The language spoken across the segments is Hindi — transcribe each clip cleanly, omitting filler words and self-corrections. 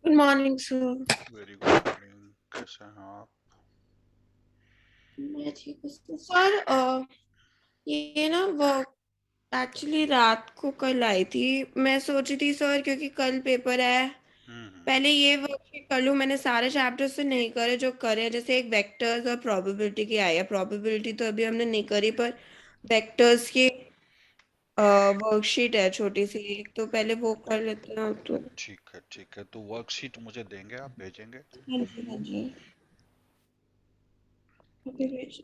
Good morning sir. Very good morning. कैसे हैं आप? मैं ठीक हूँ सर। ये ना वर्क एक्चुअली रात को कल आई थी। मैं सोची थी सर क्योंकि कल पेपर है, हम्म। पहले ये वर्कशीट कर लूँ। मैंने सारे चैप्टर्स से नहीं करे जो करे हैं, जैसे एक वेक्टर्स और प्रोबेबिलिटी की आई है। प्रोबेबिलिटी तो अभी हमने नहीं करी, पर वेक्टर्स की वर्कशीट है छोटी सी एक, तो पहले वो कर लेते हैं तो। ठीक है, ठीक है, तो वर्कशीट मुझे देंगे, आप भेजेंगे? हाँ जी, हाँ जी। अभी भेज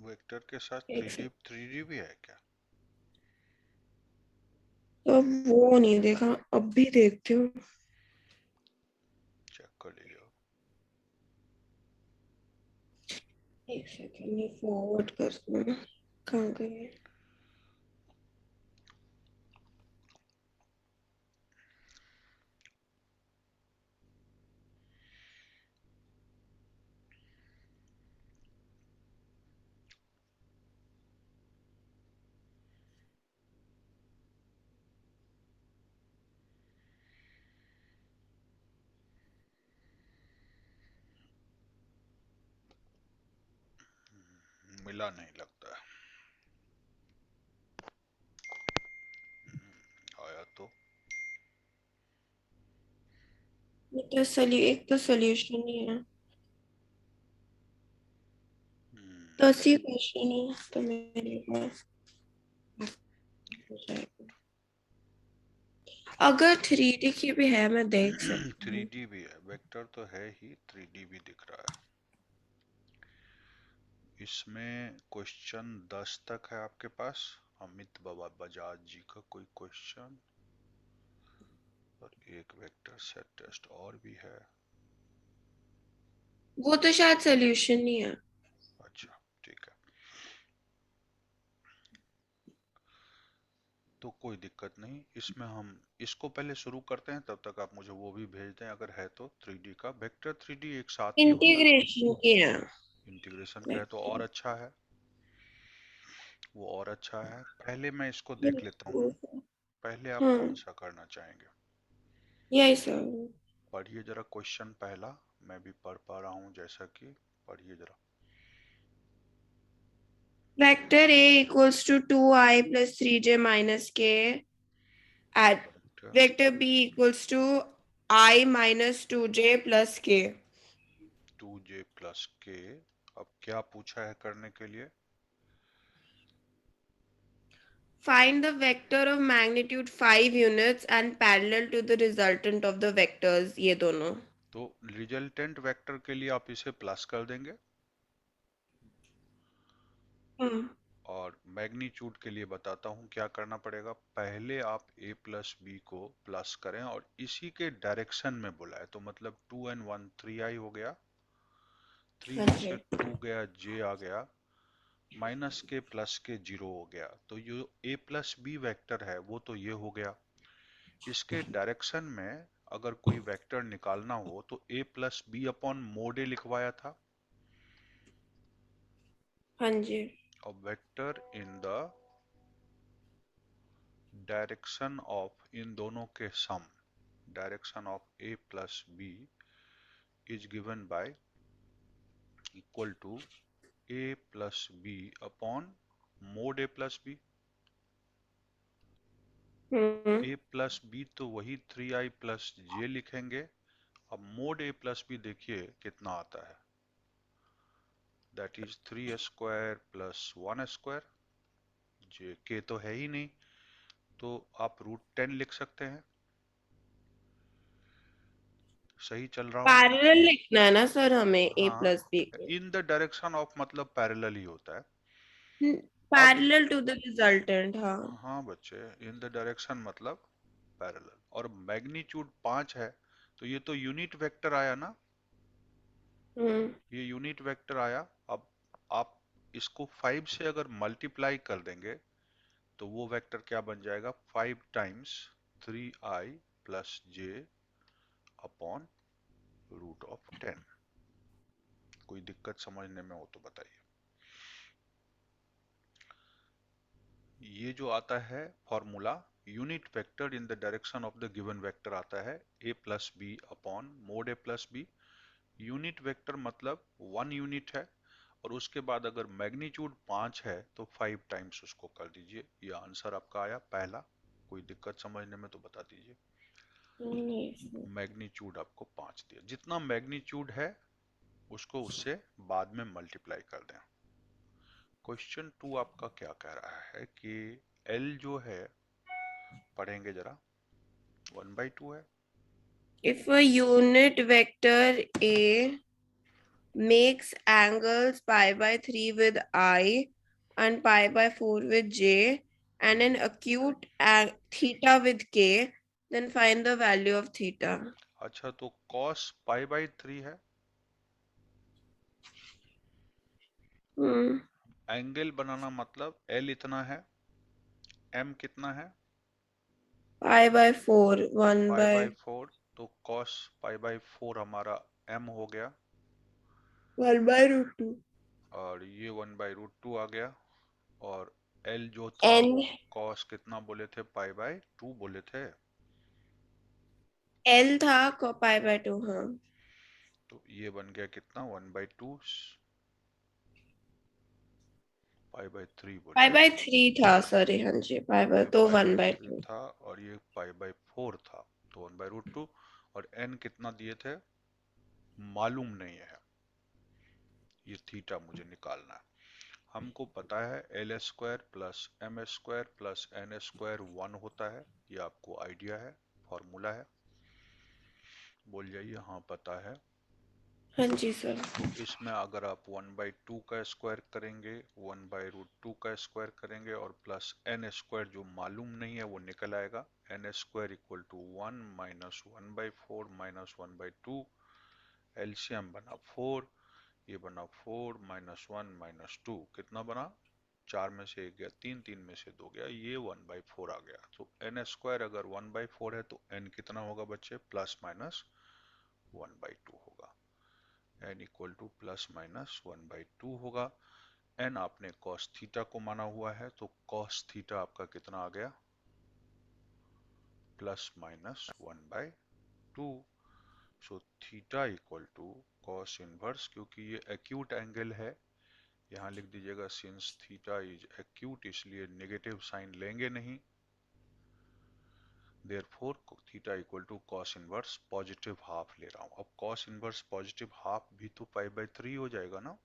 वेक्टर के साथ एक three D second. Three D भी है क्या? तो अब वो नहीं देखा, अब भी देखती हूँ। चेक कर लीजिए आप। एक सेकंड, ये फॉरवर्ड कर दूँ। कहाँ गई? मिला नहीं लगता है। आया तो। ये तो एक तो सोल्यूशन ही है। हम्म। 10 ही क्वेश्चन है तो मेरे पास हो जाएगा। अगर 3D की भी है मैं देख सकती थ्री हूँ। डी भी है, वेक्टर तो है ही, थ्री डी भी दिख रहा है। इसमें क्वेश्चन 10 तक है आपके पास। अमित बाबा बजाज जी का कोई क्वेश्चन, और एक वेक्टर सेट टेस्ट और भी है। वो तो शायद सोल्यूशन ही है। अच्छा, ठीक है, तो कोई दिक्कत नहीं। इसमें हम इसको पहले शुरू करते हैं, तब तक आप मुझे वो भी भेज दें अगर है तो। थ्री डी का वेक्टर थ्री डी एक साथ ही होता है। इंटीग्रेशन की है। इंटीग्रेशन का है तो और अच्छा है, वो और अच्छा है। पहले मैं इसको देख लेता हूँ। पहले आप कौन हाँ, सा करना चाहेंगे? यही सर। पढ़िए जरा क्वेश्चन पहला। मैं भी पढ़ पा रहा हूँ जैसा कि। पढ़िए जरा। Vector A equals to 2i + 3j - k at vector vector B equals to i - 2j + k। 2j + k। अब क्या पूछा है करने के लिए? Find the vector of magnitude 5 units and parallel to the resultant of the vectors, ये दोनों। तो रिजल्टेंट वेक्टर के लिए आप इसे प्लस कर देंगे, हम्म। और मैग्नीट्यूड के लिए बताता हूँ क्या करना पड़ेगा। पहले आप a + b को प्लस करें और इसी के डायरेक्शन में बुलाए, तो मतलब 2 and 1 3i हो गया। 3 हाँ में से जी। 2 गया, j आ गया, माइनस के प्लस के 0 हो गया। तो ये a + b वेक्टर है वो तो ये हो गया। इसके डायरेक्शन में अगर कोई वेक्टर निकालना हो तो a + b/mod a लिखवाया था। हाँ जी। और vector in the direction of, इन दोनों के sum, direction of a + b is given by equal to a + b/mod a + b। Hmm. a + b तो वही 3i + j लिखेंगे। अब मोड a + b देखिए कितना आता है। That is 3 square + 1 square. जे के तो है ही नहीं, तो आप √10 लिख सकते हैं। सही चल रहा हूँ? पैरेलल लिखना है ना सर हमें हाँ, a + b को। इन द डायरेक्शन ऑफ मतलब पैरेलल ही होता है। अब पैरेलल टू द रिजल्टेंट, हाँ। हाँ बच्चे, इन द डायरेक्शन मतलब पैरेलल। और मैग्नीट्यूड 5 है, तो ये तो यूनिट वेक्टर आया ना। हम्म। ये यूनिट वेक्टर आया। अब आप इसको 5 से अगर मल्टीप्लाई कर देंगे तो वो वेक्टर क्या बन जाएगा? 5 times 3i + j upon root of 10। कोई दिक्कत समझने में हो तो बताइए। ये जो आता है formula, unit vector in the direction of the given vector आता है a plus B upon mod a plus B. Unit vector मतलब 1 यूनिट है, और उसके बाद अगर मैग्नीट्यूड 5 है तो 5 टाइम्स उसको कर दीजिए। ये आंसर आपका आया पहला। कोई दिक्कत समझने में तो बता दीजिए। नहीं। मैग्नीट्यूड आपको 5 दिया, जितना मैग्नीट्यूड है उसको उससे बाद में मल्टीप्लाई कर दें। क्वेश्चन 2 आपका क्या कह रहा है कि L जो है, पढ़ेंगे जरा, 1/2 है। If a unit vector A makes angles pi by 3 with I and pi by 4 with J and an acute theta with K, then find the value of theta. अच्छा, तो cos π/3 है। Hmm. एंगल बनाना मतलब L इतना है, M कितना है, Pi by 4, 1 by π/4। तो cos π/4 हमारा M हो गया, 1 by root 2. और ये 1/√2 आ गया। और L जो था N वो cos कितना बोले थे, π/2 बोले थे। L था को pi by 2, हाँ। तो ये बन गया कितना, 1/2, π/3 pi बोले by थे। 3 था, सॉरी, हाँ जी, pi by ये तो 1 by π/3 2. था और ये π/4 था, तो 1/√2। और n कितना दिए थे मालूम नहीं है, ये थीटा मुझे निकालना है। हमको पता है L² plus M² plus N² 1 होता है, ये आपको आइडिया है, फॉर्मूला है। बोल जाइए हाँ पता है। हाँ जी सर। तो इसमें अगर आप 1/2 का स्क्वायर करेंगे, 1/√2 का स्क्वायर करेंगे, और प्लस n² जो मालूम नहीं है वो निकल आएगा। n² equal to 1 minus 1/4 minus 1/2। LCM बना 4, ये बना 4 माइनस 1 माइनस 2, कितना बना, 4 में से 1 गया 3, 3 में से 2 गया, ये 1/4 आ गया। तो n² अगर 1/4 है तो n कितना होगा बच्चे, प्लस माइनस 1/2 होगा। n equal two plus minus 1/2 होगा। n आपने cos थीटा को माना हुआ है, तो cos थीटा आपका कितना आ गया, plus minus 1/2। So theta equal to cos inverse, क्योंकि ये एक्यूट एंगल है, यहाँ लिख दीजिएगा सिंस थीटा इज एक्यूट, इसलिए नेगेटिव साइन लेंगे नहीं। Therefore theta equal to cos inverse positive half ले रहा हूँ। अब cos इनवर्स पॉजिटिव हाफ भी तो π/3 हो जाएगा ना।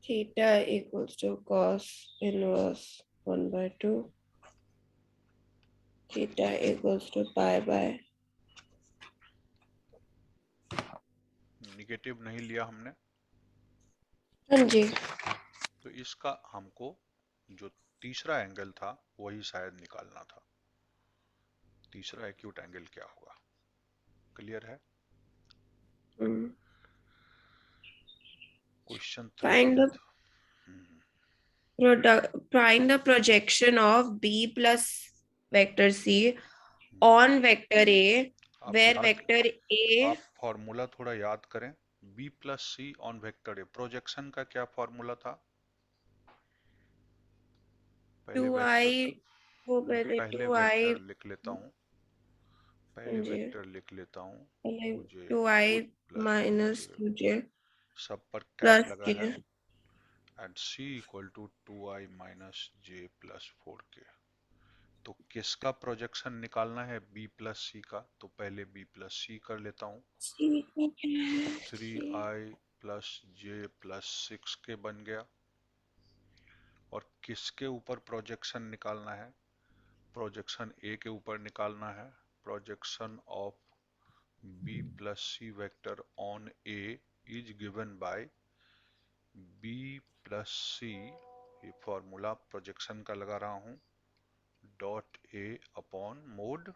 Theta equals to cos inverse 1 by 2. Theta equals to pi by. Negative नहीं लिया हमने। हाँ जी। तो इसका हमको जो तीसरा एंगल था वही शायद निकालना था। तीसरा एक्यूट एंगल क्या होगा, क्लियर है। Hmm. क्वेश्चन 3 Find ये the था। find the projection of B plus vector C hmm, on vector A, आप where याद, vector A, आप फॉर्मूला थोड़ा याद करें। B plus C on vector A, projection का क्या फॉर्मूला था, पहले वेक्टर, 2i, वो नहीं पहले पहले 2i, वेक्टर लिख लेता हूँ, हाँ पहले जी, वेक्टर लिख लेता हूँ। पहले मुझे 2i खुद प्लस minus कीजिए, 2j सब पर कैप plus लगा है, k. And C equal to 2i minus J plus 4k। तो किसका प्रोजेक्शन निकालना है, बी प्लस सी का, तो पहले बी प्लस सी कर लेता हूँ। C को क्या तो है? थ्री C आई प्लस जे प्लस 6 के बन गया। और किसके ऊपर प्रोजेक्शन निकालना है, प्रोजेक्शन ए के ऊपर निकालना है। Projection of b plus c vector on a is given by b plus c, ये फॉर्मूला प्रोजेक्शन का लगा रहा हूं, dot a upon mod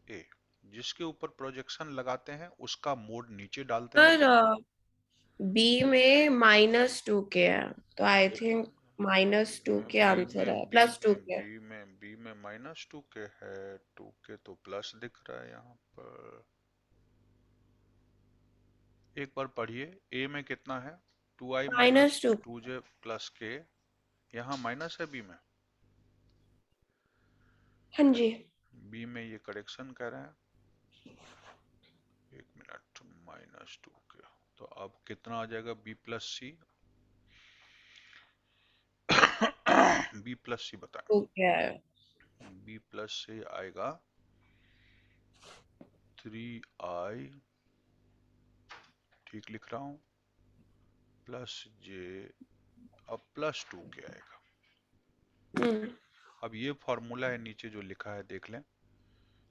a. जिसके ऊपर प्रोजेक्शन लगाते हैं उसका मोड नीचे डालते हैं। पर B में -2k है, तो आई थिंक -2 के बी आंसर में है, बी +2 में के। बी में -2 के है, 2 के तो प्लस दिख रहा है यहाँ पर। एक बार पढ़िए, ए में कितना है? 2i minus -2। 2j प्लस के, यहाँ माइनस है बी में। हाँ जी। बी में ये करेक्शन कर रहे हैं। एक मिनट, -2 के, तो अब कितना आ जाएगा? बी प्लस सी। बी प्लस सी बताएं। 2 के है। बी प्लस से आएगा 3i, ठीक लिख रहा हूँ, प्लस जे, अब +2 के आएगा। हम्म। अब ये फॉर्मूला है नीचे जो लिखा है, देख लें,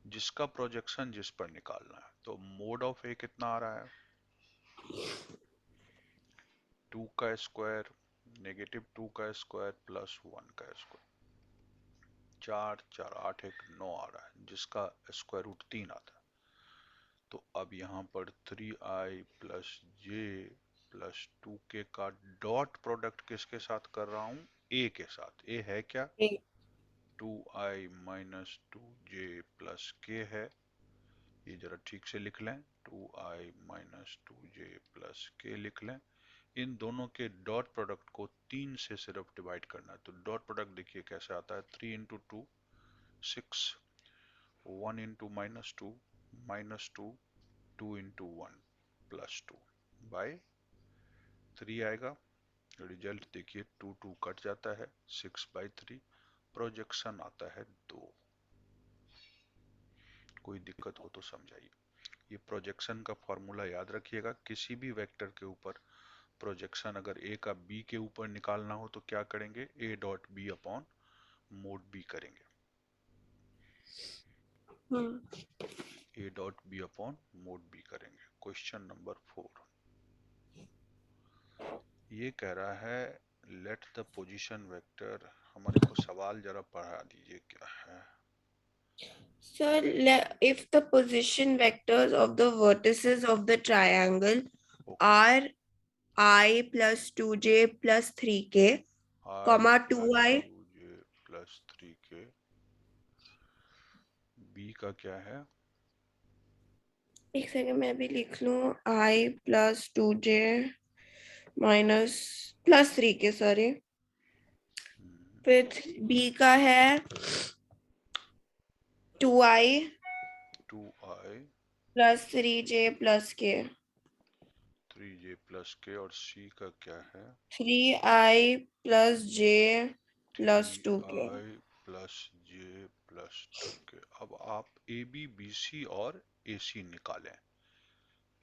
जिसका प्रोजेक्शन जिस पर निकालना है। तो मोड ऑफ ए कितना आ रहा है? 2 का स्क्वायर, -2 का स्क्वायर प्लस 1 का स्क्वायर, 4 4 8 1 9 आ रहा है, जिसका स्क्वायर रूट 3 आता है। तो अब यहाँ पर 3i प्लस जे प्लस 2k का डॉट प्रोडक्ट किसके साथ कर रहा हूँ? ए के साथ। ए है क्या? 2i minus 2j plus k है। ये जरा ठीक से लिख लें, 2i minus 2j plus k लिख लें। इन दोनों के डॉट प्रोडक्ट को 3 से सिर्फ डिवाइड करना है। तो डॉट प्रोडक्ट देखिए कैसे आता है, 3 इंटू 2 6, 1 इंटू -2 -2, 2 इंटू 1 +2 बाय 3 आएगा। रिजल्ट देखिए, 2 2 कट जाता है, 6/3। प्रोजेक्शन आता है 2। कोई दिक्कत हो तो समझाइए। ये प्रोजेक्शन का फॉर्मूला याद रखिएगा। किसी भी वेक्टर के ऊपर प्रोजेक्शन अगर ए का बी के ऊपर निकालना हो तो क्या करेंगे? A dot b upon mod b करेंगे। Hmm. A dot b upon mod b करेंगे। क्वेश्चन नंबर 4 ये कह रहा है, लेट द पोजीशन वेक्टर। हमारे को सवाल जरा पढ़ा दीजिए क्या है। So, if the position vectors of the vertices of the triangle okay, are I plus 2j plus 3k, I comma plus 2i, two J plus 3k, B का क्या है? एक सेकंड मैं भी लिख लूं, I plus 2j minus +3k, sorry. फिर बी का है 2i 2i plus 3j plus k, 3j plus के, और सी का क्या है? 3i plus j three plus 2k। आई प्लस जे प्लस 2k। अब आप ए बी बी सी और ए सी निकालें।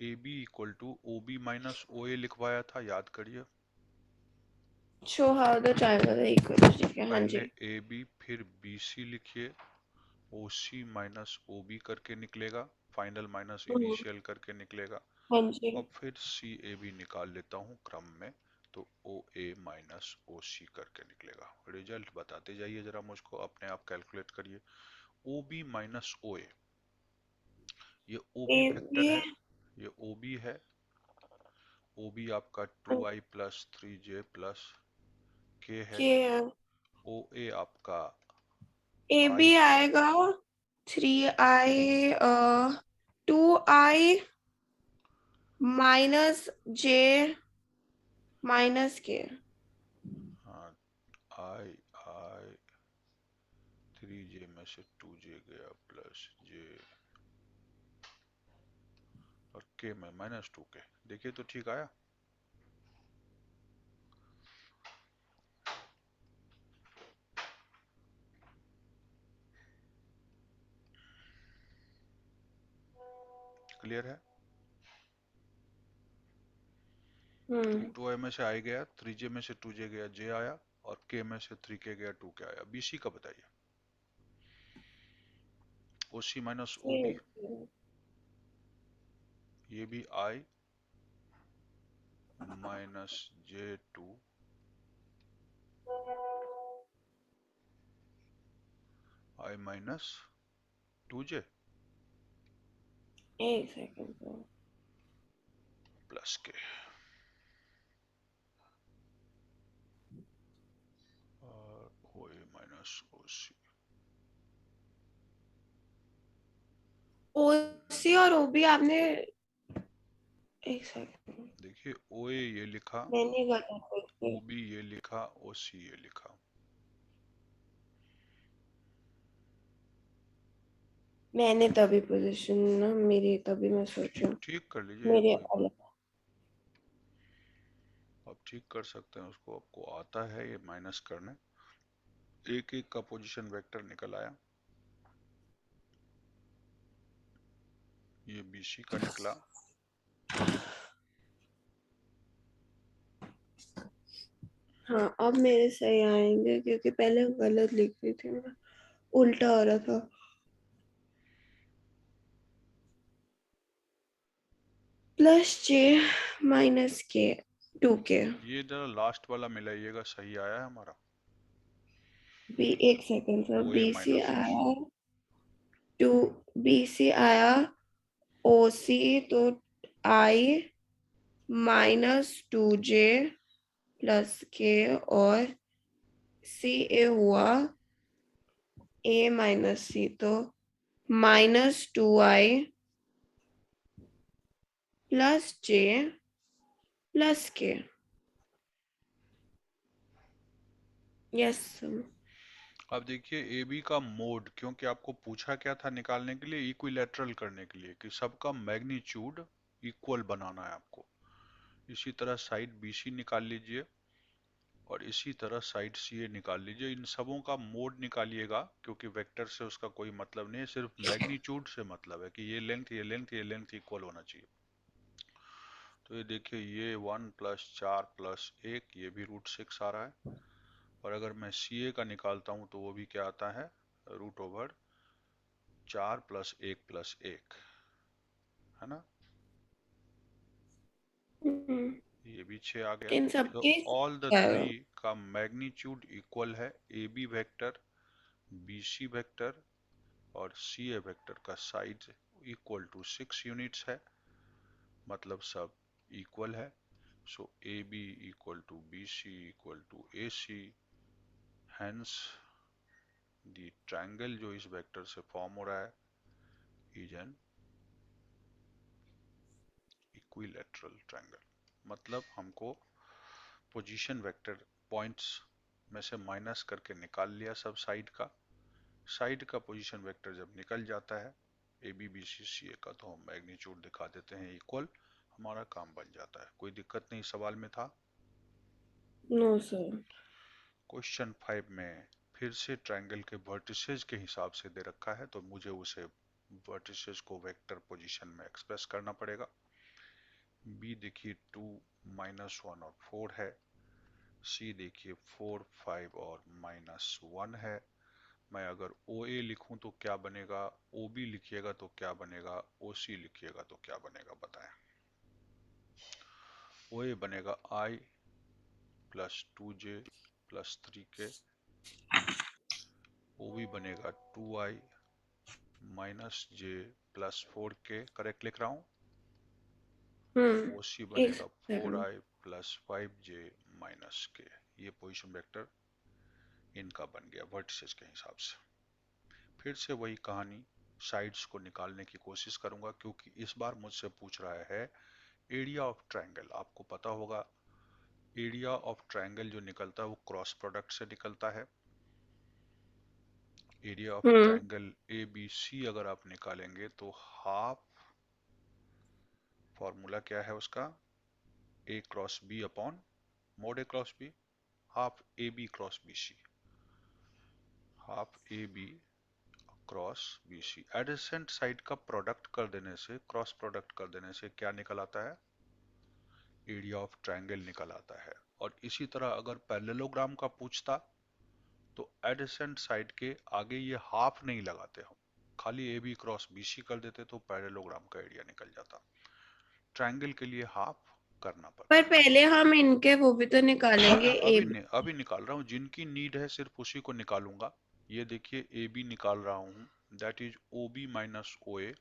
A b equal to o b minus o a लिखवाया था, याद करिए। Show how the triangle is equal, ठीक है, हाँ पहले जी। ए बी फिर बी सी लिखिए, ओ सी माइनस ओ बी करके निकलेगा, फाइनल माइनस हम्म, इनिशियल करके निकलेगा। हाँ जी। अब फिर सी ए बी निकाल लेता हूँ क्रम में, तो ओ ए माइनस ओ सी करके निकलेगा। रिजल्ट बताते जाइए जरा मुझको, अपने आप कैलकुलेट करिए। ओ बी माइनस ओ ए, ये ओ ए बी बी वेक्टर है, ये ओ बी है। ओ बी आपका 2i प्लस 3j प्लस के है। के ओ ए आपका ए आई, बी आएगा 3i 2i -j -k। हाँ, आई आई 3j में से 2j गया प्लस जे, और के में -2k। देखिए तो ठीक आया। क्लियर है? हम्म। 2i में से आई गया, 3j में से 2j गया, जे आया, और के में से 3k गया, 2k आया। बीसी का बताइए। ओ सी माइनस ओ बी, ये भी आई माइनस जे 2, आई माइनस 2j एक सेकंड। प्लस के। सी। ओ सी और ओ बी आपने, एक सेकंड, देखिए ओ ए ये लिखा, मैंने गलत लिख ओ दिया। बी ये लिखा, ओ सी ये लिखा। मैंने तभी पोजीशन ना मेरी, तभी मैं सोच रही हूँ ठीक कर लीजिए मेरे कोई, अलग। आप ठीक कर सकते हैं उसको, आपको आता है ये माइनस करने। एक एक का पोजीशन वेक्टर निकल आया। ये बीसी का निकला। हाँ अब मेरे सही आएंगे क्योंकि पहले गलत लिख रही थी मैं, उल्टा हो रहा था। प्लस जे माइनस के, 2 के। ये जरा लास्ट वाला मिलाइएगा, सही आया है हमारा। बी, एक second sir, O A B से माइनस ओ सी। आया टू, बी से आया ओ सी, तो आई -2 जे प्लस के, और सी ए हुआ ए माइनस सी, तो -2 आई प्लस जे प्लस के। यस। अब देखिए ए बी का मोड, क्योंकि आपको पूछा क्या था निकालने के लिए, इक्विलैटरल करने के लिए, कि सबका मैग्नीट्यूड इक्वल बनाना है आपको। इसी तरह साइड बी सी निकाल लीजिए, और इसी तरह साइड सी ए निकाल लीजिए। इन सबों का मोड निकालिएगा, क्योंकि वेक्टर से उसका कोई मतलब नहीं है, सिर्फ मैग्नीट्यूड से मतलब है कि ये लेंथ ये लेंथ ये लेंथ इक्वल होना चाहिए। तो ये देखिए, ये 1 + 4 + 1, ये भी √6 आ रहा है। और अगर मैं सी ए का निकालता हूँ तो वो भी क्या आता है, √4 + 1 + 1, है ना। ये भी 6 आ गया। इन तो सबके ऑल द क्या है? थ्री का मैग्नीट्यूड इक्वल है। A b vector, b c vector और सी ए वेक्टर का साइज इक्वल टू 6 यूनिट्स है, मतलब सब इक्वल है। So a b equal to b c equal to a c, hence the triangle जो इस वेक्टर से फॉर्म हो रहा है इज एन इक्विलैटरल ट्रायंगल। मतलब हमको पोजीशन वेक्टर पॉइंट्स में से माइनस करके निकाल लिया सब साइड का। साइड का पोजीशन वेक्टर जब निकल जाता है ए बी बी सी सी ए का, तो हम मैग्नीट्यूड दिखा देते हैं इक्वल, हमारा काम बन जाता है। कोई दिक्कत नहीं सवाल में था। No sir. क्वेश्चन 5 में फिर से ट्रायंगल के वर्टिसेस के हिसाब से दे रखा है, तो मुझे उसे वर्टिसेस को वेक्टर पोजीशन में एक्सप्रेस करना पड़ेगा। बी देखिए 2, -1 और 4 है। सी देखिए 4, 5 और -1 है। मैं अगर ओ ए लिखूं तो क्या बनेगा, ओ बी लिखिएगा तो क्या बनेगा, ओ सी लिखिएगा तो क्या बनेगा बताएं। ओ ए बनेगा आई +2j +3k, ओ बी बनेगा 2i -j +4k, करेक्ट लिख रहा हूँ। ओ सी एक बनेगा सेकंड। 4i +5j -k। ये पोजीशन वेक्टर इनका बन गया वर्टिसेस के हिसाब से। फिर से वही कहानी, साइड्स को निकालने की कोशिश करूंगा, क्योंकि इस बार मुझसे पूछ रहा है एरिया ऑफ ट्रायंगल। आपको पता होगा एरिया ऑफ ट्रायंगल जो निकलता है वो क्रॉस प्रोडक्ट से निकलता है। Area of hmm. Triangle a b c अगर आप निकालेंगे तो हाफ, फॉर्मूला क्या है उसका, a cross b upon mod a cross b, half a B cross B c, half a B cross B c. Adjacent side का प्रोडक्ट कर देने से, क्रॉस प्रोडक्ट कर देने से क्या निकल आता है, एरिया ऑफ ट्रायंगल निकल आता है। और इसी तरह अगर पैरेललोग्राम का पूछता तो एडजेसेंट साइड के आगे ये हाफ नहीं लगाते हम, खाली A B cross B C कर देते तो पैरेललोग्राम का एरिया निकल जाता। ट्रायंगल के लिए हाफ करना पर पड़ता पहले हम इनके वो भी तो निकालेंगे, है। ए। अभी निकाल रहा हूँ, जिनकी नीड है सिर्फ उसी को निकालूंगा। ये देखिए ए बी निकाल रहा हूँ, that is O B - O A,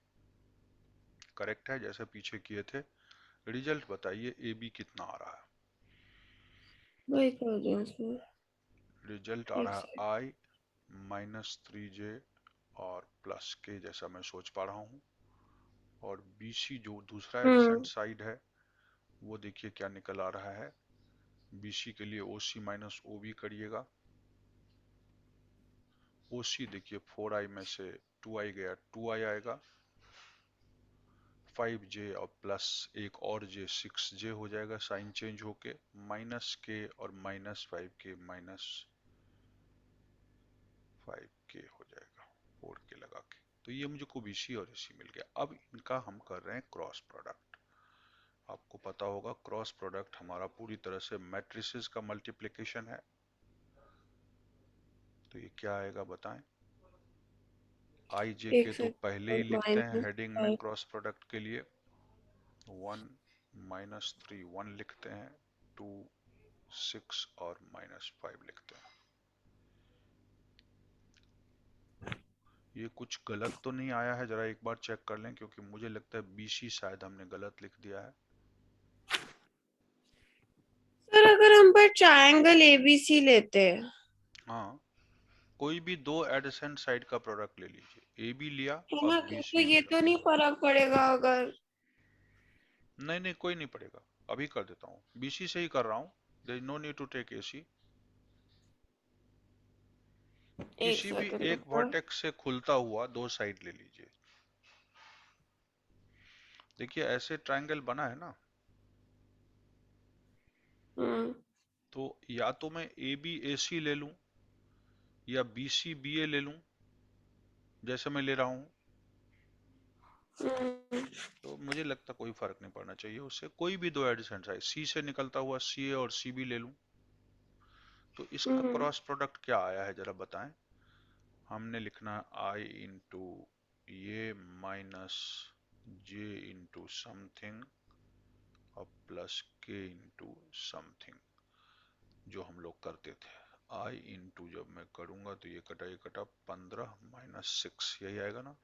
correct है जैसे पीछे किए थे। रिजल्ट बताइए ए बी कितना आ रहा है। वही कर दो इसमें। रिजल्ट आ एक रहा सेकंड। है आई -3j और प्लस के जैसा मैं सोच पा रहा हूँ। और BC जो दूसरा एडजेसेंट हम्म। साइड है वो देखिए क्या निकल आ रहा है। BC के लिए OC माइनस OB करिएगा। OC देखिए 4i में से 2i गया, 2i आएगा। 5j और प्लस एक और j 6j हो जाएगा, साइन चेंज होके माइनस के और -5k -5k हो जाएगा 4k लगा के। तो ये मुझे को BC और AC मिल गया। अब इनका हम कर रहे हैं क्रॉस प्रोडक्ट। आपको पता होगा क्रॉस प्रोडक्ट हमारा पूरी तरह से मैट्रिसेस का मल्टीप्लिकेशन है। तो ये क्या आएगा बताएं। IJ एक के तो पहले ही सेकंड, लिखते हैं माइनस हेडिंग में 5। क्रॉस प्रोडक्ट के लिए। 1 -3 1 लिखते हैं, 2 6 और -5 लिखते हैं। ये कुछ गलत तो नहीं आया है, जरा एक बार चेक कर लें, क्योंकि मुझे लगता है BC शायद हमने गलत लिख दिया है। सर अगर हम पर ट्रायंगल एबीसी लेते हैं, हाँ, कोई भी दो एडजेसेंट साइड का प्रोडक्ट ले लीजिए। AB लिया है और ना, तो BC ये लिया। तो नहीं फर्क पड़ेगा अगर। नहीं नहीं, कोई नहीं पड़ेगा। अभी कर देता हूँ, BC से ही कर रहा हूँ। There is no need to take AC। एक किसी भी सेकंड एक रुको। वर्टेक्स से खुलता हुआ दो साइड ले लीजिए। देखिए ऐसे ट्रायंगल बना है ना, हम्म। तो या तो मैं AB AC ले लूं या BC BA ले लूं, जैसे मैं ले रहा हूं। हम्म। तो मुझे लगता कोई फर्क नहीं पड़ना चाहिए उससे। कोई भी दो एडजेसेंट साइड C से निकलता हुआ CA और CB ले लूं। तो इसका हम्म। क्रॉस प्रोडक्ट क्या आया है जरा बताएं। हमने लिखना I इंटू ये माइनस J इंटू समथिंग और प्लस K इंटू समथिंग, जो हम लोग करते थे। I इंटू जब मैं करूंगा तो ये कटा 15 -6, यही आएगा ना।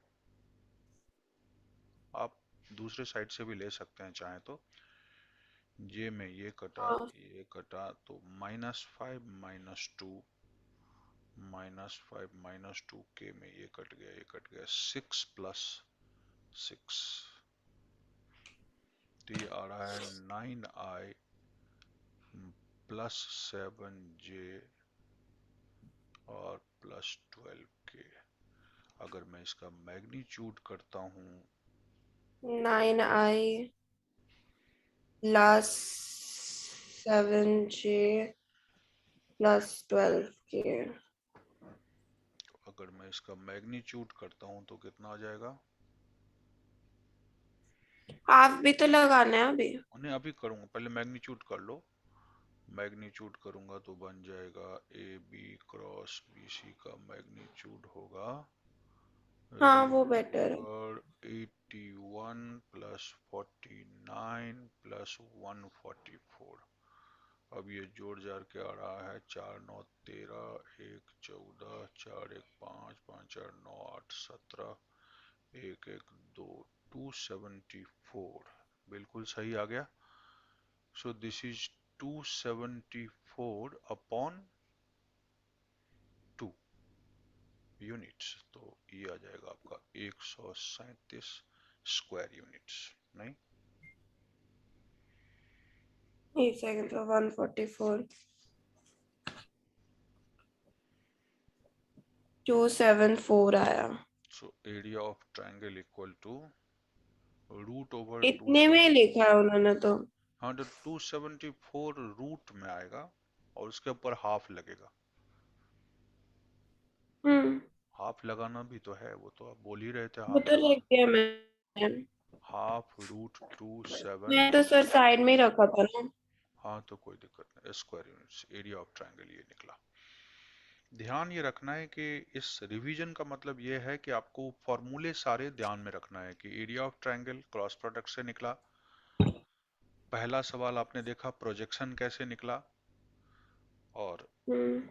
आप दूसरे साइड से भी ले सकते हैं चाहे तो। J में हाँ। ये कटा तो -5 -2, -5 -2 K में ये कट गया 6 प्लस 6। तो ये आ रहा है 9i प्लस 7j और प्लस 12k। अगर मैं इसका मैग्नीट्यूड करता हूँ 9i plus 7j plus 12k। तो अगर मैं इसका मैग्नीट्यूड करता हूँ तो कितना आ जाएगा। हाफ भी तो लगाना है अभी। उन्हें अभी करूंगा, पहले मैग्नीट्यूड कर लो। मैग्नीट्यूड करूंगा तो बन जाएगा AB क्रॉस BC का मैग्नीट्यूड होगा हाँ वो रूट बेटर है। Over 81 plus 49 plus 144। अब ये जोड़ जाड़ के आ रहा है 4 9 13, 1 14, 4 1 5, 5 4 9 8 17, 1 1 2, 274 बिल्कुल सही आ गया। So this is 274 upon 2 units. तो ये आ जाएगा आपका 137 स्क्वायर यूनिट्स। नहीं, एक सेकंड, तो 144 274 आया। So area of triangle equal to root over two इतने में सेवन लिखा है उन्होंने तो। हाँ, तो 274 रूट में आएगा और उसके ऊपर हाफ लगेगा। हम्म। हाफ लगाना भी तो है, वो तो आप बोल ही रहे थे वो हाफ तो लगा। लिख दिया मैंने। Half root 27। मैं तो सर साइड में ही रखा था ना। हाँ तो कोई दिक्कत नहीं, square units area of triangle ये निकला। ध्यान ये रखना है कि इस रिवीजन का मतलब ये है कि आपको फॉर्मूले सारे ध्यान में रखना है कि area of triangle cross product से निकला। पहला सवाल आपने देखा प्रोजेक्शन कैसे निकला, और हम्म।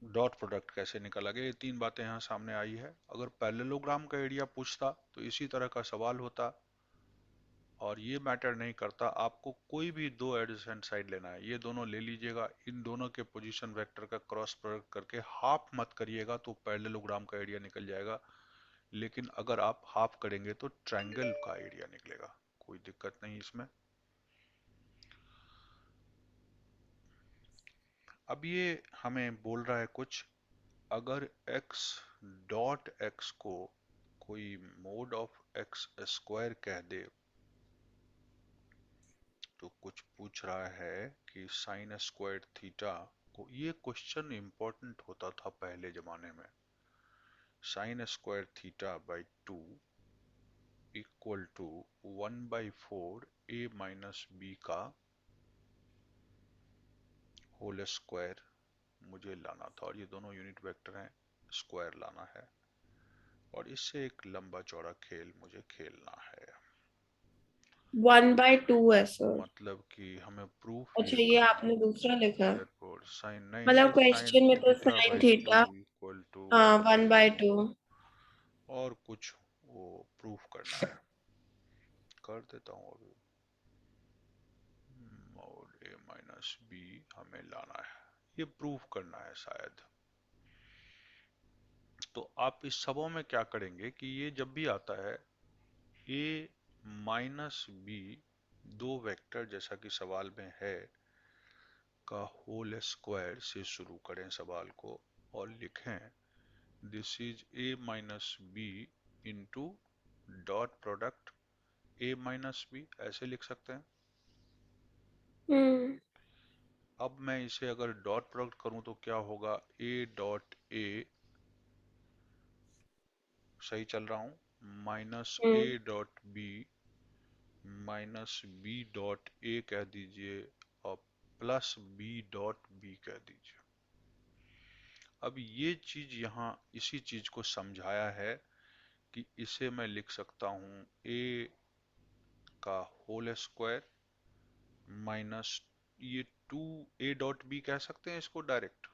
डॉट प्रोडक्ट कैसे निकला गया। ये तीन बातें यहाँ सामने आई है। अगर पैरेललोग्राम का एरिया पूछता तो इसी तरह का सवाल होता। और ये मैटर नहीं करता, आपको कोई भी दो एडजेसेंट साइड लेना है, ये दोनों ले लीजिएगा, इन दोनों के पोजीशन वेक्टर का क्रॉस प्रोडक्ट करके हाफ मत करिएगा तो पैरेललोग्राम का एरिया निकल जाएगा। लेकिन अगर आप हाफ करेंगे तो ट्रायंगल का एरिया निकलेगा, कोई दिक्कत नहीं इसमें। अब ये हमें बोल रहा है कुछ, अगर x डॉट x को कोई मोड ऑफ x स्क्वायर कह दे, तो कुछ पूछ रहा है कि साइन स्क्वायर थीटा को, ये क्वेश्चन इंपॉर्टेंट होता था पहले जमाने में, sine square theta by 2 equal to 1/4 a minus B का होल स्क्वायर मुझे लाना था, और ये दोनों यूनिट वेक्टर हैं, स्क्वायर लाना है, और इससे एक लंबा चौड़ा खेल मुझे खेलना है। 1/2 है सर। मतलब कि हमें प्रूफ ये अच्छा, ये करना आपने दूसरा लिखा। है, साइन नहीं मतलब नहीं, साइन क्वेश्चन में तो theta sine by two theta. Equal to हाँ, 1/2। 1/4 और कुछ वो प्रूफ करना है, कर देता हूँ अभी। मोड ए माइनस बी हमें लाना है, ये प्रूफ करना है शायद। तो आप इस सबों में क्या करेंगे कि ये जब भी आता है ए माइनस बी, दो वेक्टर जैसा कि सवाल में है का होल स्क्वायर से शुरू करें सवाल को, और लिखें this is A minus B into dot product A minus B, ऐसे लिख सकते हैं। हम्म। अब मैं इसे अगर डॉट प्रोडक्ट करूं तो क्या होगा, ए डॉट ए, सही चल रहा हूं, minus A hmm. Dot B minus B dot A कह दीजिए, और प्लस बी डॉट बी कह दीजिए। अब ये चीज यहाँ इसी चीज को समझाया है कि इसे मैं लिख सकता हूं ए का होल स्क्वायर माइनस ये 2 ए डॉट बी कह सकते हैं इसको डायरेक्ट,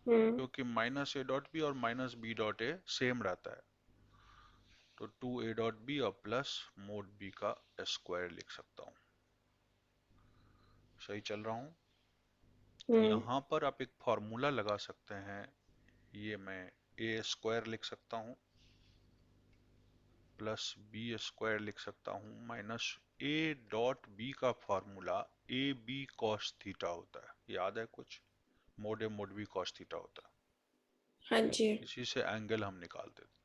हम्म। क्योंकि माइनस ए डॉट बी और minus B dot A same रहता है, तो 2 ए डॉट बी और प्लस मोड बी का स्क्वायर लिख सकता हूँ। सही चल रहा हूँ। हम्म। यहाँ पर आप एक फॉर्मूला लगा सकते हैं, ये मैं ए स्क्वायर लिख सकता हूँ प्लस बी स्क्वायर लिख सकता हूँ माइनस ए डॉट बी का formula A B cos theta होता है, याद है कुछ, mod A mod B cos theta होता हाँ जी। है, इसी से एंगल हम निकालते थे।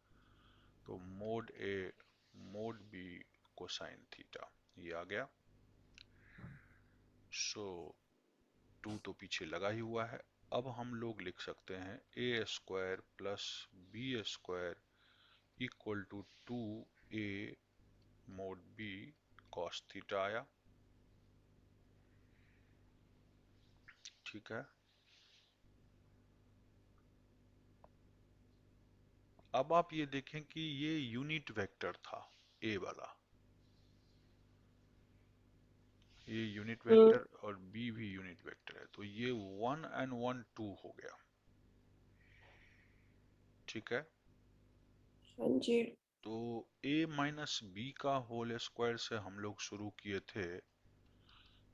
तो mode A mod B cosine theta, ये आ गया। सो 2 तो पीछे लगा ही हुआ है। अब हम लोग लिख सकते हैं a square plus b square equal to 2 a mod B cos theta आया, ठीक है। अब आप ये देखें कि ये यूनिट वेक्टर था ए वाला, ये यूनिट हम्म। वेक्टर और बी भी यूनिट वेक्टर है, तो ये 1 and 1 2 हो गया, ठीक है। हाँ जी। तो a माइनस बी का होल स्क्वायर से हम लोग शुरू किए थे,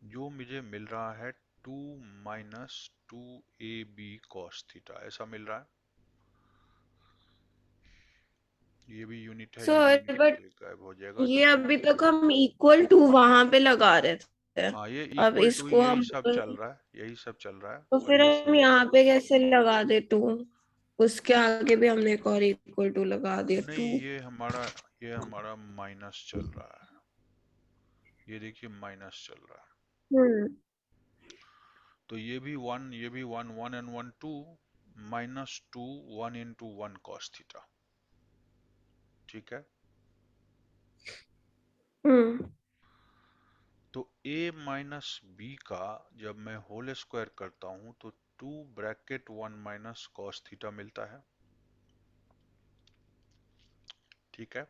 जो मुझे मिल रहा है 2 - 2ab cos थीटा, ऐसा मिल रहा है। ये भी यूनिट है, ये भी सर यूनिट है, बट तो ये गायब हो जाएगा, ये तो अभी तक हम इक्वल टू वहां पे लगा रहे थे। हाँ ये अब इक्वल टू, इसको यही हम सब चल रहा है, यही सब चल रहा है, तो और फिर ये हम शुरू। यहाँ पे कैसे लगा दे टू? उसके आगे भी हमने एक और इक्वल टू लगा दिया नहीं, टू। ये हमारा माइनस चल रहा है, ये देखिए माइनस चल रहा है, हम्म। तो ये भी 1, ये भी 1, 1 and 1 2, -2 1 × 1 cos थीटा, ठीक है। हम्म। तो a माइनस बी का जब मैं होल स्क्वायर करता हूं तो 2 × 1 - cos थीटा मिलता है, ठीक है।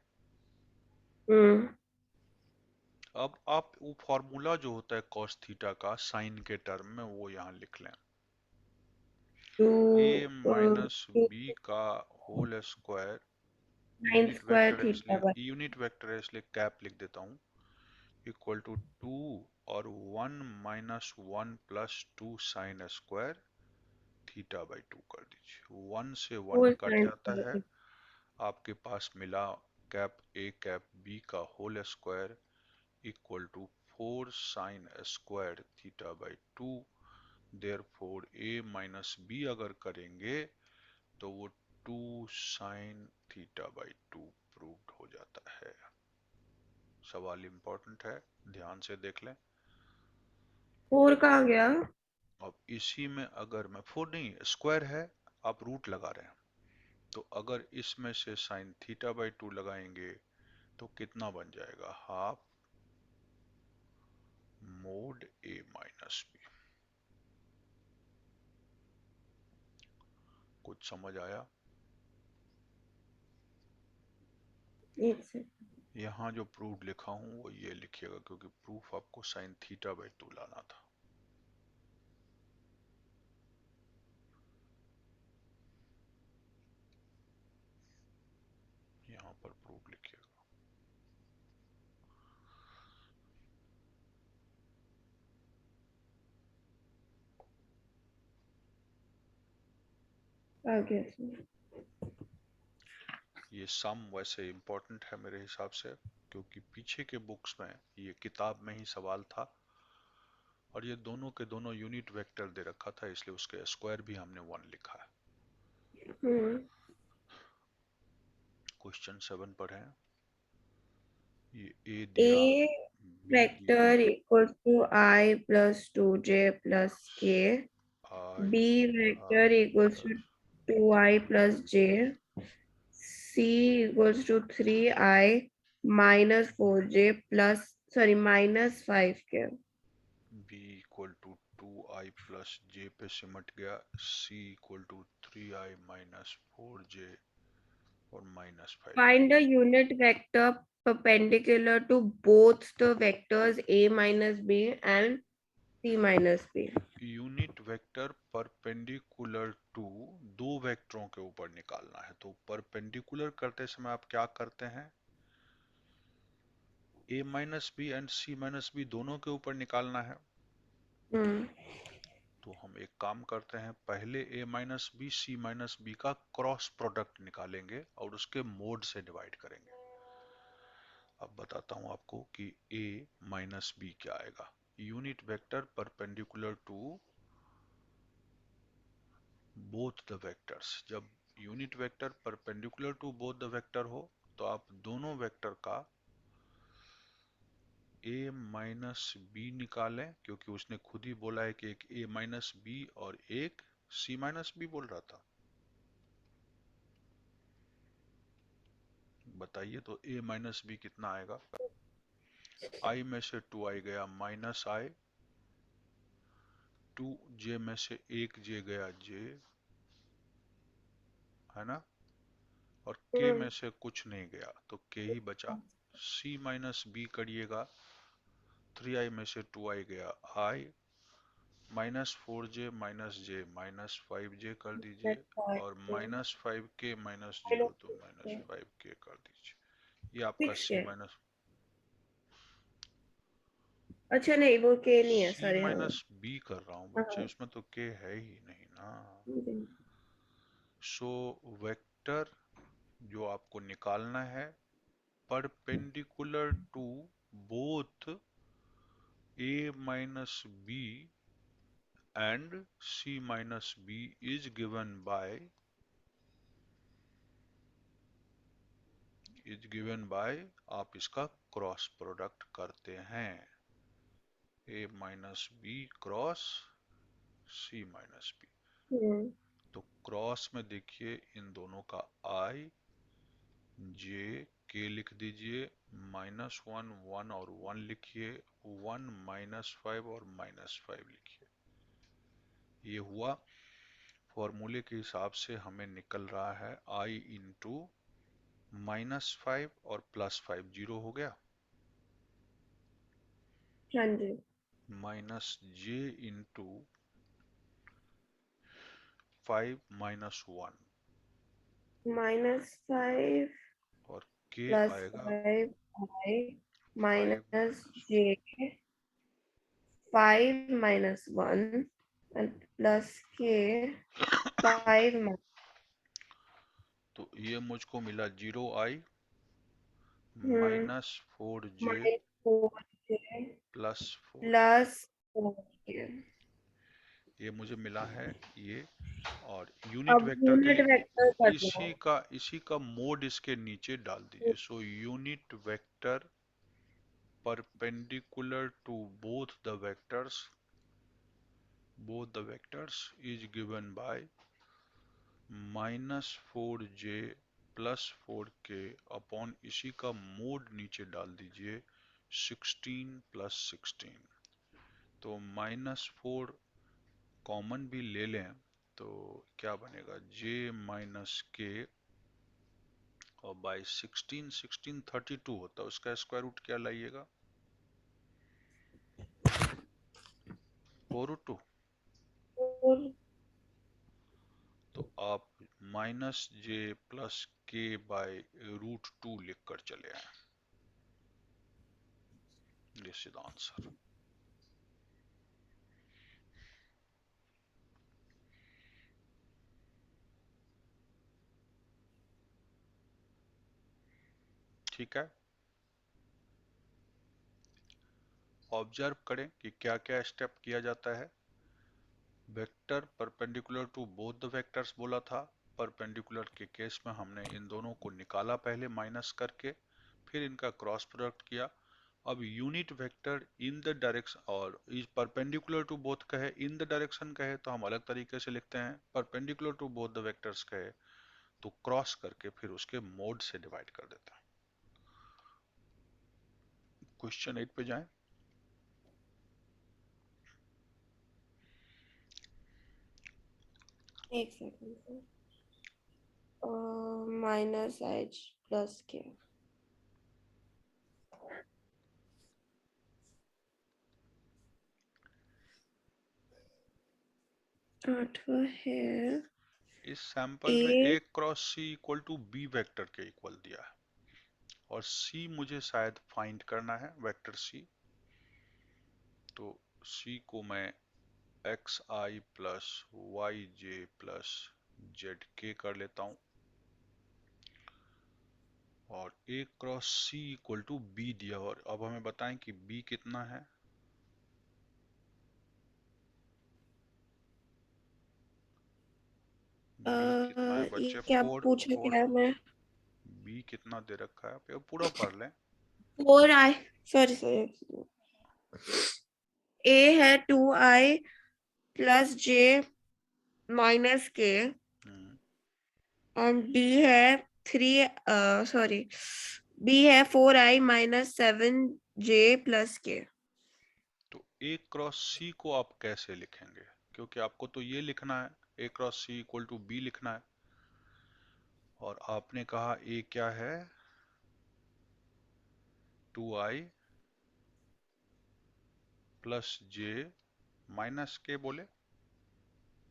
हम्म। अब आप वो फॉर्मूला जो होता है cos थीटा का साइन के टर्म में, वो यहाँ लिख लें, टू। a माइनस बी का whole square sine square theta by unit vector है इसलिए कैप लिख देता हूँ, इक्वल टू 2 और 1 - 1 + 2 sin² थीटा बाई 2 कर दीजिए। 1 से 1 फोर कट साइन जाता है, स्क्वायर आपके पास मिला कैप ए कैप बी का whole square equal to 4 sin² theta by 2। Therefore A minus B अगर करेंगे तो वो 2 sin θ/2 प्रूव्ड हो जाता है। सवाल इंपॉर्टेंट है, ध्यान से देख लें। फोर कहाँ गया? अब इसी में अगर मैं फोर नहीं स्क्वायर है, आप रूट लगा रहे हैं, तो अगर इसमें से sin θ/2 लगाएंगे तो कितना बन जाएगा, हाफ मोड ए माइनस बी। कुछ समझ आया? एक से यहाँ जो प्रूफ लिखा हूं वो ये लिखिएगा, क्योंकि प्रूफ आपको sin θ/2 लाना था। यहाँ पर प्रूफ लिखिएगा। आ गया इसमें। ये सम वैसे इम्पोर्टेंट है मेरे हिसाब से, क्योंकि पीछे के बुक्स में ये किताब में ही सवाल था, और ये दोनों के दोनों यूनिट वेक्टर दे रखा था, इसलिए उसके स्क्वायर भी हमने 1 लिखा है। हम्म। क्वेश्चन 7 पर है, ये ए दिया, ए बी दिया, vector equal to i plus two J plus k, i b vector i equals to plus two i plus j, c equals to three i minus four j plus sorry minus five k. B equal to 2i plus j पे सिमट गया, सी इक्वल टू 3i - 4j और -5 लिख Find दिया। a unit vector perpendicular to both the vectors a minus b and c minus b. Unit vector perpendicular to दो वेक्टरों के ऊपर निकालना है, तो परपेंडिकुलर करते समय आप क्या करते हैं, a minus B and c minus B दोनों के ऊपर निकालना है। हम्म। तो हम एक काम करते हैं, पहले a minus B C minus B का क्रॉस प्रोडक्ट निकालेंगे और उसके मोड से डिवाइड करेंगे। अब बताता हूं आपको कि a माइनस बी क्या आएगा। Unit vector perpendicular to both the vectors, जब unit vector perpendicular to both the vector हो तो आप दोनों वेक्टर का a माइनस बी निकालें, क्योंकि उसने खुद ही बोला है कि एक a माइनस बी और एक c माइनस बी बोल रहा था। बताइए तो a माइनस बी कितना आएगा, i में से 2i गया माइनस i, 2j में से एक j गया j, है ना, और k में से कुछ नहीं गया तो k ही बचा। c माइनस बी करिएगा, 3i में से 2i गया i, -4j -j -5j कर दीजिए, और -5k -0 तो -5k कर दीजिए। ये आपका सिक्स c के। माइनस अच्छा नहीं वो के नहीं है c सॉरी हाँ। माइनस बी कर रहा हूँ बच्चे, हाँ। इसमें तो k है ही नहीं ना। हम्म। सो वेक्टर जो आपको निकालना है perpendicular to both a minus B and c minus B is given by आप इसका क्रॉस प्रोडक्ट करते हैं, a minus B cross c minus B. तो क्रॉस में देखिए इन दोनों का i j k लिख दीजिए, -1 1 और 1 लिखिए, 1 -5 और -5 लिखिए। ये हुआ, फॉर्मूले के हिसाब से हमें निकल रहा है i इंटू -5 और +5 जीरो हो गया, हाँ जी। -j into 5 -1। -5 के प्लस आएगा 5i 5 minus minus J 5 - 1 and plus के 5 तो ये मुझको मिला 0i हम्म -4j -4j +4k। +4k। ये मुझे मिला है ये। और यूनिट अब वेक्टर के यूनिट लिए वेक्टर कर लो। इसी का मोड इसके नीचे डाल दीजिए। So unit vector perpendicular to both the vectors is given by -4j +4k upon इसी का मोड नीचे डाल दीजिए 16 + 16। तो -4 कॉमन भी ले लें तो क्या बनेगा j -k और बाई 16 होता है, उसका स्क्वायर रूट क्या लाइएगा 4√2। और तो आप -j +k बाय √2 लिख कर चले आए। This is answer. ठीक है। ऑब्जर्व करें कि क्या क्या स्टेप किया जाता है। Vector perpendicular to both the vectors बोला था। परपेंडिकुलर के केस में हमने इन दोनों को निकाला पहले माइनस करके, फिर इनका क्रॉस प्रोडक्ट किया। अब unit vector in the direction और इज परपेंडिकुलर टू बोथ कहे, इन द डायरेक्शन कहे तो हम अलग तरीके से लिखते हैं, perpendicular to both the vectors कहे तो क्रॉस करके फिर उसके मोड से डिवाइड कर देते हैं। क्वेश्चन 8 पे जाएं। एक सेकंड। -h + k। 8वां है इस सैंपल में A. A cross C equal to B vector के इक्वल दिया है और C मुझे शायद फाइंड करना है वेक्टर C। तो C को मैं xi plus y j plus z के कर लेता हूं और A cross C equal to b दिया। और अब हमें बताएं कि B कितना है। B कितना है ये बच्चे क्या फोर पूछा फोर। क्या है मैं। B कितना दे रखा है आप पूरा पढ़ लें। 4i, sorry sorry. ए है 2i +j - k hmm, and b है 3, सॉरी, बी है 4i -7j + k। तो A क्रॉस C को आप कैसे लिखेंगे, क्योंकि आपको तो ये लिखना है A cross C equal to b लिखना है और आपने कहा A क्या है 2i +j -k बोले।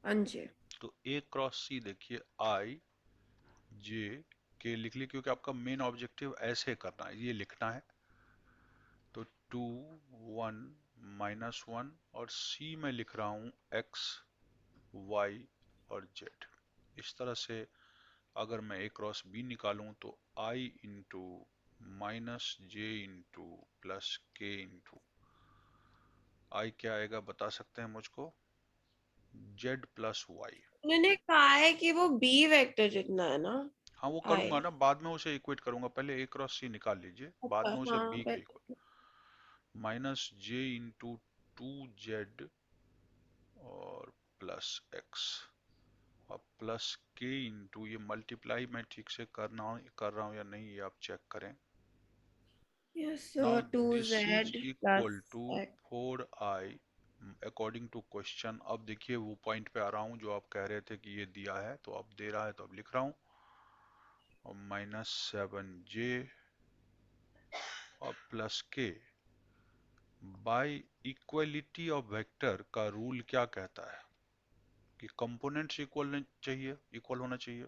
हाँ जी। तो A क्रॉस C देखिए I J K लिख ली, क्योंकि आपका मेन ऑब्जेक्टिव ऐसे करना है, ये लिखना है। तो 2 1 -1 और C में लिख रहा हूँ x y और z। इस तरह से अगर मैं A क्रॉस B निकालूं तो I into -j into +k into I क्या आएगा बता सकते हैं मुझको z +y। मैंने कहा है कि वो बी वेक्टर जितना है ना। हाँ वो आई। करूंगा ना, बाद में उसे इक्वेट करूंगा, पहले A क्रॉस C निकाल लीजिए, बाद अच्छा में उसे हाँ B के इक्वल। पहले। -j इंटू 2z और +x और +k इंटू ये मल्टीप्लाई मैं ठीक से कर रहा हूँ या नहीं ये आप चेक करें। Yes, now to this is z equal plus two x. 4i according to question. अब देखिए वो पॉइंट पे आ रहा हूँ जो आप कह रहे थे कि ये दिया है तो अब दे रहा है तो अब लिख रहा हूँ। और -7j और +k bye equality of vector का रूल क्या कहता है कि कंपोनेंट्स इक्वल चाहिए, इक्वल होना चाहिए।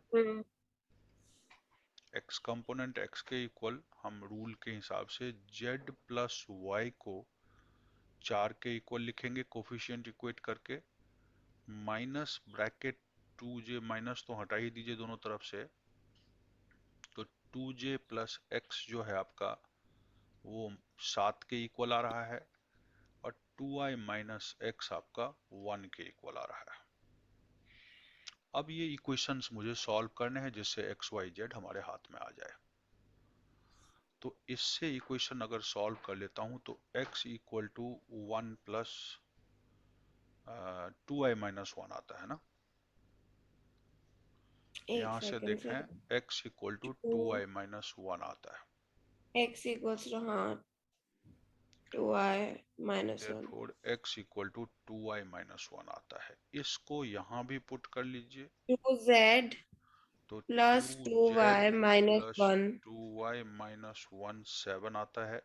एक्स कंपोनेंट एक्स के इक्वल हम रूल के हिसाब से जेड प्लस वाई को 4 के इक्वल लिखेंगे कोफिशिएंट इक्वेट करके, माइनस ब्रैकेट 2j, माइनस तो हटा ही दीजिए दोनों तरफ से, तो 2j प्लस एक्स जो है आपका वो 7 के इक्वल आ रहा है, और 2i माइनस एक्स आपका 1 के इक्वल आ रहा है। अब ये इक्वेशंस मुझे सॉल्व करने हैं जिससे एक्स वाई जेड हमारे हाथ में आ जाए। तो इससे इक्वेशन अगर सॉल्व कर लेता हूं तो x equal to 1 plus 2i minus 1 आता है ना। एक यहां से सेकंड से। देखें x equal to to 2i minus 1 आता है। एक्स इक्वल्स टू, हाँ, 2i-1। Therefore x equal to 2i minus 1 आता है। इसको यहां भी पुट कर लीजिए, 2z तो plus 2y 2z minus plus 1। 2y minus 1 7 आता है।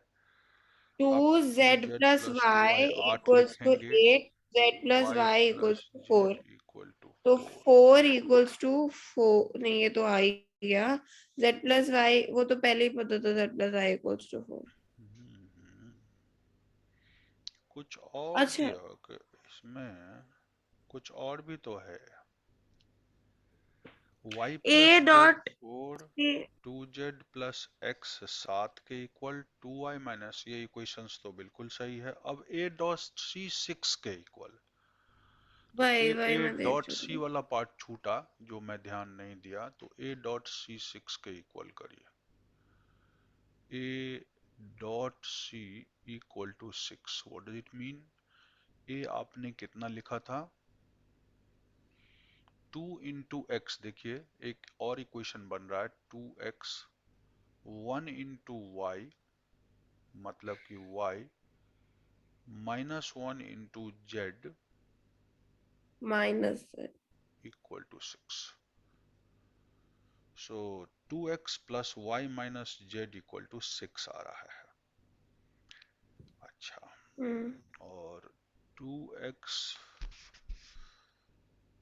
टू अब Z 2z plus plus Y 2y 8 equals to लिखेंगे, 8, Z plus y Y plus equals to z 4। Equal to तो 4। 4 इक्वल्स टू 4, नहीं ये तो आ ही गया। जेड प्लस वाई वो तो पहले ही पता था, z plus y equals to 4। कुछ और अच्छा, दिया कि इसमें कुछ और भी तो है। y प्लस ए जेड डॉट 4, के। 2z प्लस x 7 के इक्वल 2y माइनस, ये इक्वेशंस तो बिल्कुल सही है। अब a डॉट सी 6 के इक्वल, तो वही ए वही मैं देख डॉट रही सी हूँ। वाला पार्ट छूटा जो मैं ध्यान नहीं दिया, तो a डॉट सी 6 के इक्वल करिए। a dot c equal to 6, what does it mean? a आपने कितना लिखा था? 2 इंटू एक्स, देखिए एक और इक्वेशन बन रहा है 2x, 1 इंटू वाई मतलब कि y minus 1 into Z minus से। Equal to 6। So 2x plus Y minus Z equal to 6 आ रहा है। अच्छा, हम्म। और 2x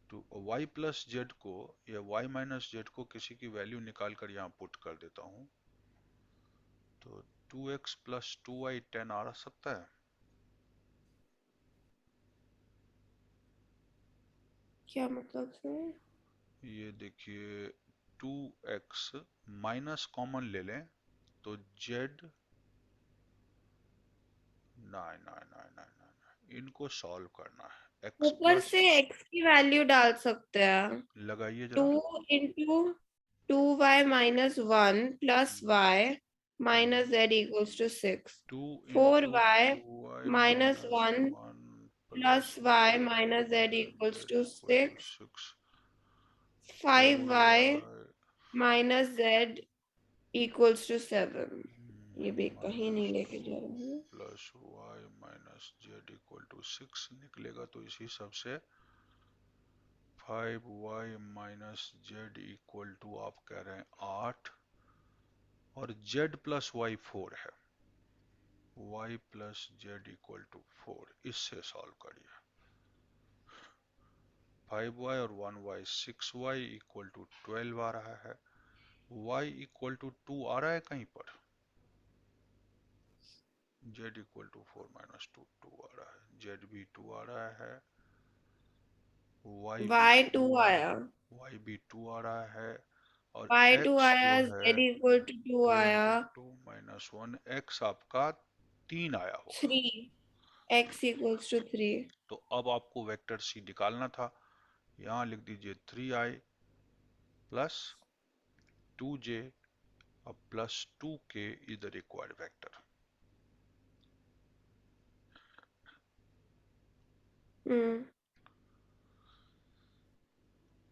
to Y plus Z को या वाई माइनस जेड को किसी की वैल्यू निकाल कर यहाँ पुट कर देता हूँ, तो 2x प्लस 2y 10 आ सकता है। क्या मतलब से? ये देखिए 2x माइनस कॉमन ले लें तो z, नहीं नहीं नहीं नहीं नहीं, इनको सॉल्व करना है। x ऊपर प्लस, से एक्स की वैल्यू डाल सकते हैं। लगाइए टू जरा। Into 2y-1 plus Y minus z equals to 6। 2 four into y 2y minus minus 1 1 plus plus y y minus z minus equals z to equal to 6। 6। 5y 4y minus z equals to 7। ये भी कहीं माइनस नहीं लेके 2 जा रहा हूँ। Plus y minus Z equal to 6 निकलेगा, तो इसी सबसे 5y minus Z equal to आप कह रहे हैं 8, और z प्लस वाई 4 है, y plus z equal to 4, इससे सॉल्व करिए। 5y और 1y 6y इक्वल टू 12 आ रहा है। y इक्वल टू 2 आ रहा है कहीं पर, z इक्वल टू 4 माइनस 2 2 आ रहा है, z भी 2 आ रहा है, y भी वाई 2 टू आ आया। y भी 2 आ रहा है, और वाई टू x आया, जो है जेड इक्वल टू 2 2 आया। इंटू 2 माइनस 1, x आपका 3 आया होगा। 3, एक्स इक्वल्स टू 3। तो अब आपको वेक्टर c निकालना था, यहाँ लिख दीजिए 3i प्लस 2j अब plus 2k is the required vector. Hmm.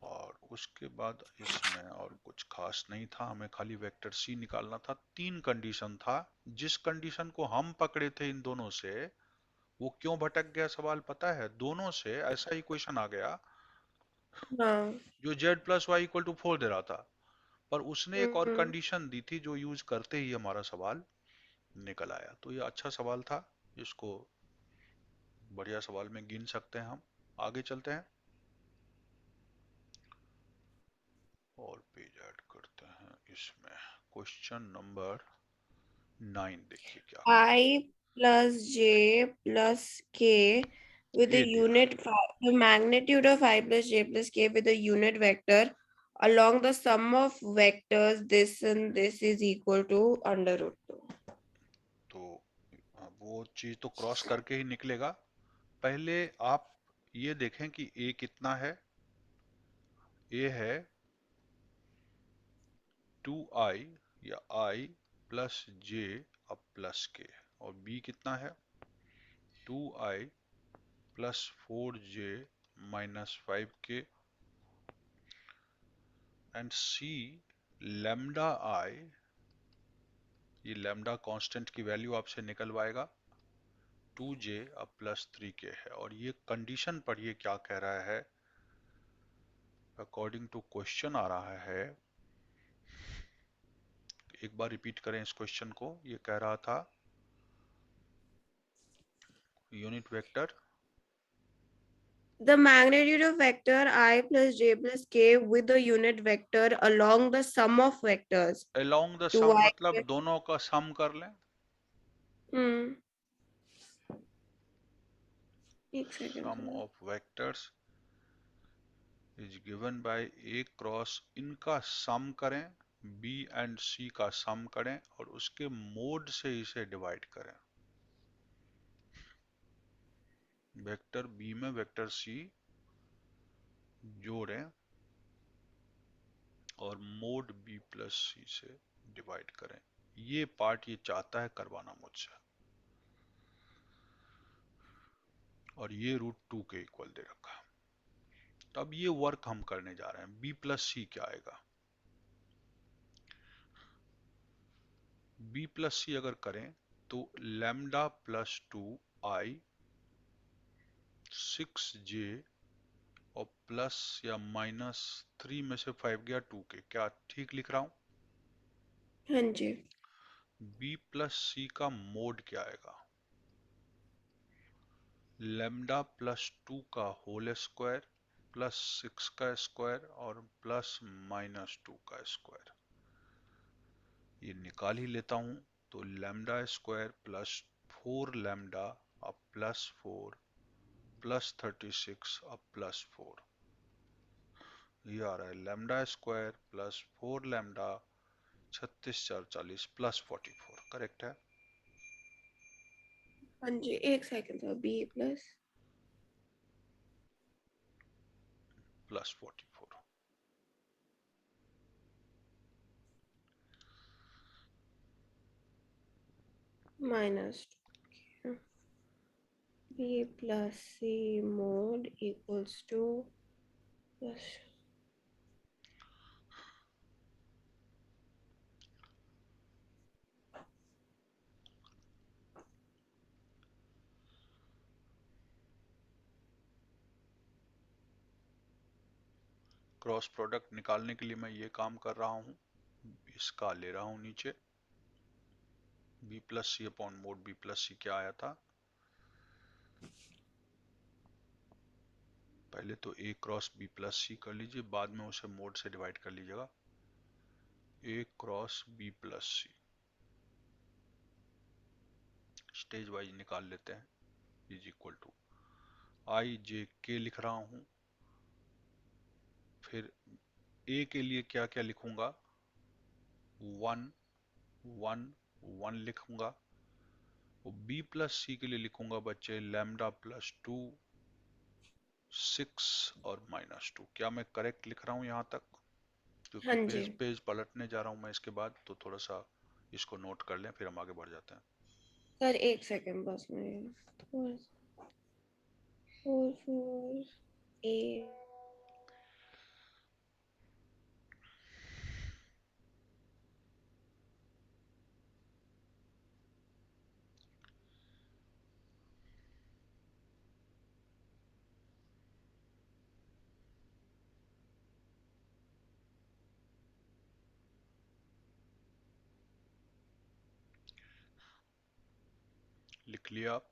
और उसके बाद इसमें और कुछ खास नहीं था, हमें खाली वेक्टर सी निकालना था। 3 कंडीशन था, जिस कंडीशन को हम पकड़े थे इन दोनों से वो क्यों भटक गया सवाल पता है? दोनों से ऐसा इक्वेशन आ गया हाँ। जो z plus y equal to 4 दे रहा था, पर उसने एक और हम्म। कंडीशन दी थी जो यूज करते ही हमारा सवाल निकल आया। तो ये अच्छा सवाल था, इसको बढ़िया सवाल में गिन सकते हैं हम। आगे चलते हैं और पेज ऐड करते हैं इसमें क्वेश्चन नंबर 9 देखिए क्या कह रहा I plus j plus k with है। a ए दिया है, unit the magnitude of I plus j plus k with a unit vector along the sum of vectors this and this is equal to under root 2. तो वो चीज तो क्रॉस करके ही निकलेगा। पहले आप ये देखें कि ए कितना है। ए है 2i या i प्लस जे अब प्लस के, और बी कितना है 2i plus 4j minus 5k, and C lambda I, ये लैम्डा कांस्टेंट की वैल्यू आपसे निकलवाएगा 2j अब प्लस 3k है। और ये कंडीशन पढ़िए क्या कह रहा है, अकॉर्डिंग टू क्वेश्चन आ रहा है। एक बार रिपीट करें इस क्वेश्चन को। ये कह रहा था unit vector The magnitude of vector I plus j plus k with the unit vector along the sum of vectors along the sum 2i. मतलब दोनों का सम कर लें। Hmm. एक second sum sir. Of vectors is given by a cross, इनका सम करें, बी एंड सी का सम करें और उसके मोड से इसे डिवाइड करें। वेक्टर बी में वेक्टर सी जोड़ें और मोड बी प्लस सी से डिवाइड करें। ये पार्ट ये चाहता है करवाना मुझसे, और ये रूट 2 के इक्वल दे रखा। तो अब ये वर्क हम करने जा रहे हैं। बी प्लस सी क्या आएगा, बी प्लस सी अगर करें तो लैम्डा प्लस 2i 6j और प्लस या माइनस 3 में से 5 गया 2 के, क्या ठीक लिख रहा हूं। हाँ जी. बी प्लस सी का मोड क्या आएगा, लैम्डा प्लस 2 का होल स्क्वायर प्लस 6 का स्क्वायर और प्लस माइनस 2 का स्क्वायर। ये निकाल ही लेता हूं। तो लैम्डा स्क्वायर प्लस 4 लैम्डा अब प्लस 4 प्लस 36 अब प्लस 4, ये आ रहा है lambda square plus 4 lambda 36 4 40 plus 44, correct है। हाँ जी, एक second sir. B plus plus 44। Minus b plus c mod equals to plus. Cross product निकालने के लिए मैं ये काम कर रहा हूँ, इसका ले रहा हूँ नीचे। बी प्लस सी अपॉन मोड बी प्लस सी क्या आया था, पहले तो ए क्रॉस बी प्लस सी कर लीजिए, बाद में उसे मोड से डिवाइड कर लीजिएगा। ए क्रॉस बी प्लस सी स्टेज वाइज निकाल लेते हैं, इज इक्वल टू आई जे के लिख रहा हूँ। फिर ए के लिए क्या क्या लिखूंगा, 1 1 1 लिखूंगा। और बी प्लस सी के लिए लिखूंगा बच्चे लैम्डा प्लस 2 6 और माइनस 2। क्या मैं करेक्ट लिख रहा हूँ यहाँ तक, क्योंकि हाँ जी पेज पेज पलटने जा रहा हूँ मैं इसके बाद, तो थोड़ा सा इसको नोट कर लें फिर हम आगे बढ़ जाते हैं। सर, एक सेकंड बस में. 4 4 8. लिख लिया आप।